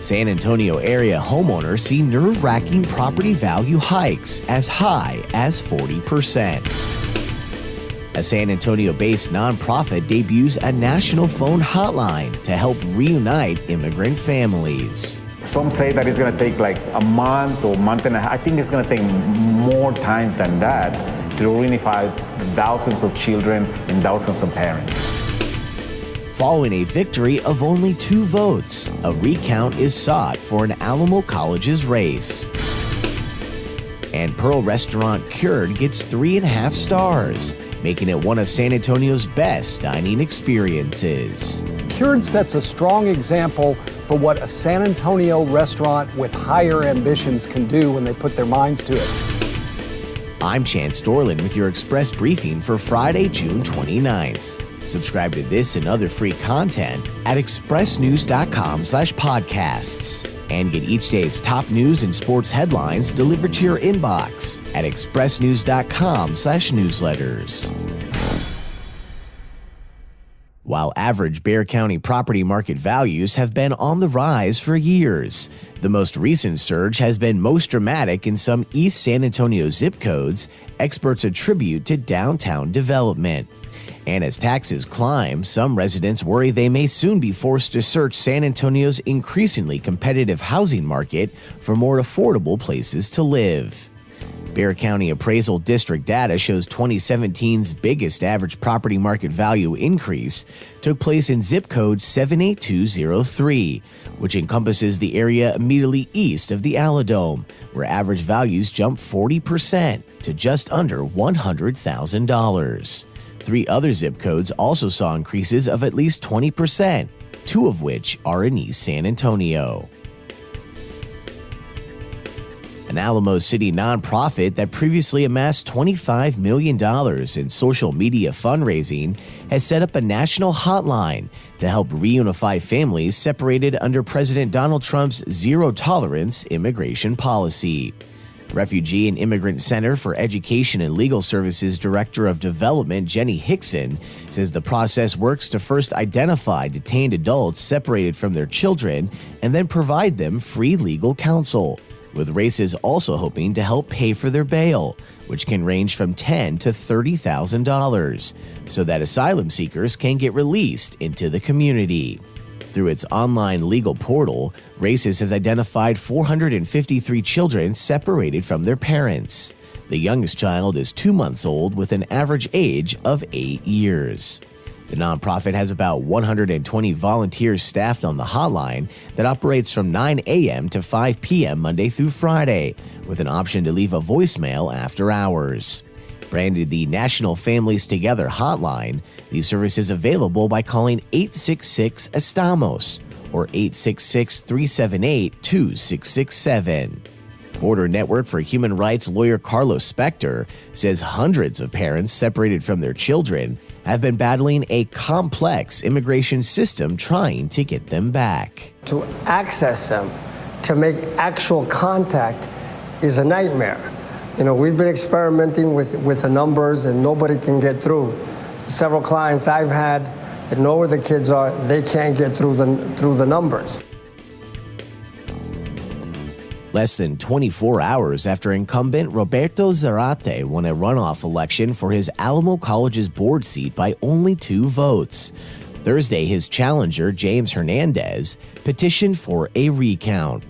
San Antonio area homeowners see nerve-wracking property value hikes as high as 40%. A San Antonio-based nonprofit debuts a national phone hotline to help reunite immigrant families. Some say that it's going to take like a month or month and a half. I think it's going to take more time than that to reunify thousands of children and thousands of parents. Following a victory of only 2 votes, a recount is sought for an Alamo Colleges race. And Pearl restaurant Cured gets 3.5 stars, making it one of San Antonio's best dining experiences. Cured sets a strong example for what a San Antonio restaurant with higher ambitions can do when they put their minds to it. I'm Chance Dorland with your Express Briefing for Friday, June 29th. Subscribe to this and other free content at expressnews.com/podcasts. And get each day's top news and sports headlines delivered to your inbox at expressnews.com/newsletters. While average Bexar County property market values have been on the rise for years, the most recent surge has been most dramatic in some East San Antonio zip codes experts attribute to downtown development. And as taxes climb, some residents worry they may soon be forced to search San Antonio's increasingly competitive housing market for more affordable places to live. Bexar County Appraisal District data shows 2017's biggest average property market value increase took place in zip code 78203, which encompasses the area immediately east of the Aladome, where average values jumped 40% to just under $100,000. 3 other zip codes also saw increases of at least 20%, 2 of which are in East San Antonio. An Alamo City nonprofit that previously amassed $25 million in social media fundraising has set up a national hotline to help reunify families separated under President Donald Trump's zero-tolerance immigration policy. Refugee and Immigrant Center for Education and Legal Services Director of Development Jenny Hickson says the process works to first identify detained adults separated from their children and then provide them free legal counsel, with RAICES also hoping to help pay for their bail, which can range from $10,000 to $30,000, so that asylum seekers can get released into the community. Through its online legal portal, RAICES has identified 453 children separated from their parents. The youngest child is 2 months old with an average age of 8 years. The nonprofit has about 120 volunteers staffed on the hotline that operates from 9 a.m. to 5 p.m. Monday through Friday, with an option to leave a voicemail after hours. Branded the National Families Together hotline, the service is available by calling 866-ESTAMOS or 866-378-2667. Border Network for Human Rights lawyer Carlos Spector says hundreds of parents separated from their children have been battling a complex immigration system trying to get them back. To access them, to make actual contact is a nightmare. You know, we've been experimenting with the numbers and nobody can get through. Several clients I've had that know where the kids are, they can't get through the numbers. Less than 24 hours after incumbent Roberto Zarate won a runoff election for his Alamo Colleges board seat by only 2 votes, Thursday his challenger, James Hernandez, petitioned for a recount.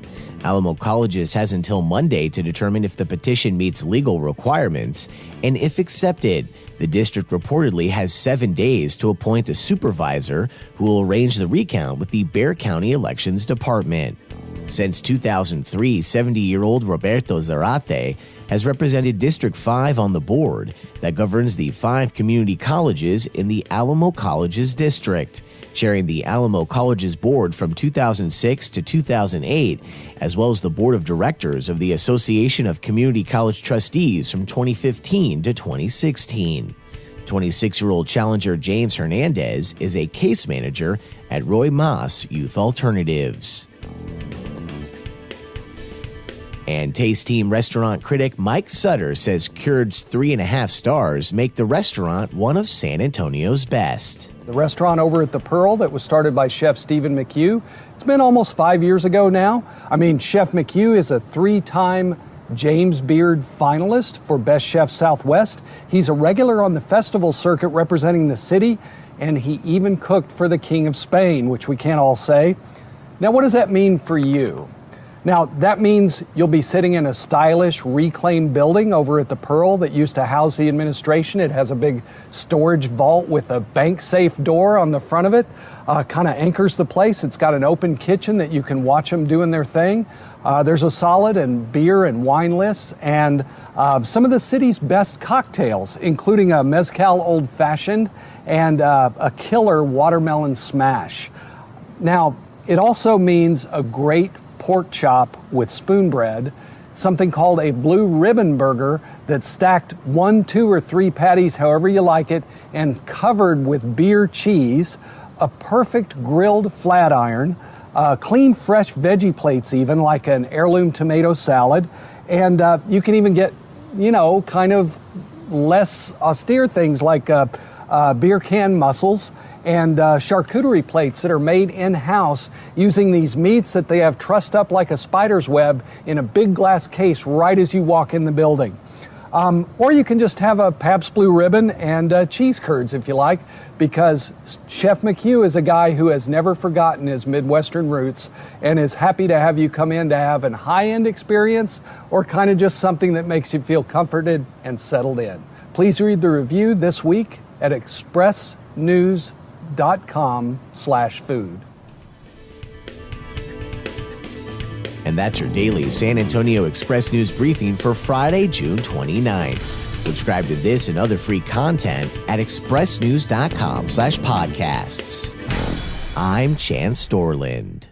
Alamo Colleges has until Monday to determine if the petition meets legal requirements, and if accepted, the district reportedly has 7 days to appoint a supervisor who will arrange the recount with the Bexar County Elections Department. Since 2003, 70-year-old Roberto Zarate has represented District 5 on the board that governs the 5 community colleges in the Alamo Colleges district, chairing the Alamo Colleges board from 2006 to 2008, as well as the board of directors of the Association of Community College Trustees from 2015 to 2016. 26-year-old challenger James Hernandez is a case manager at Roy Maas Youth Alternatives. And Taste Team restaurant critic Mike Sutter says Cured's 3.5 stars make the restaurant one of San Antonio's best. The restaurant over at the Pearl that was started by Chef Stephen McHugh. It's been almost 5 years ago now. I mean, Chef McHugh is a 3-time James Beard finalist for Best Chef Southwest. He's a regular on the festival circuit representing the city, and he even cooked for the King of Spain, which we can't all say. Now, what does that mean for you? Now, that means you'll be sitting in a stylish, reclaimed building over at the Pearl that used to house the administration. It has a big storage vault with a bank-safe door on the front of it. Kind of anchors the place. It's got an open kitchen that you can watch them doing their thing. There's a solid and beer and wine list, and some of the city's best cocktails, including a mezcal old-fashioned and a killer watermelon smash. Now, it also means a great pork chop with spoon bread, something called a blue ribbon burger that's stacked 1, 2, or 3 patties, however you like it, and covered with beer cheese, a perfect grilled flat iron, clean fresh veggie plates even, like an heirloom tomato salad, and you can even get, kind of less austere things like beer can mussels, and charcuterie plates that are made in-house using these meats that they have trussed up like a spider's web in a big glass case right as you walk in the building. Or you can just have a Pabst Blue Ribbon and cheese curds if you like, because Chef McHugh is a guy who has never forgotten his Midwestern roots and is happy to have you come in to have a high-end experience or kind of just something that makes you feel comforted and settled in. Please read the review this week at expressnews.com/food. And that's your daily San Antonio Express News briefing for Friday, June 29th. Subscribe to this and other free content at expressnews.com/podcasts. I'm Chance Storland.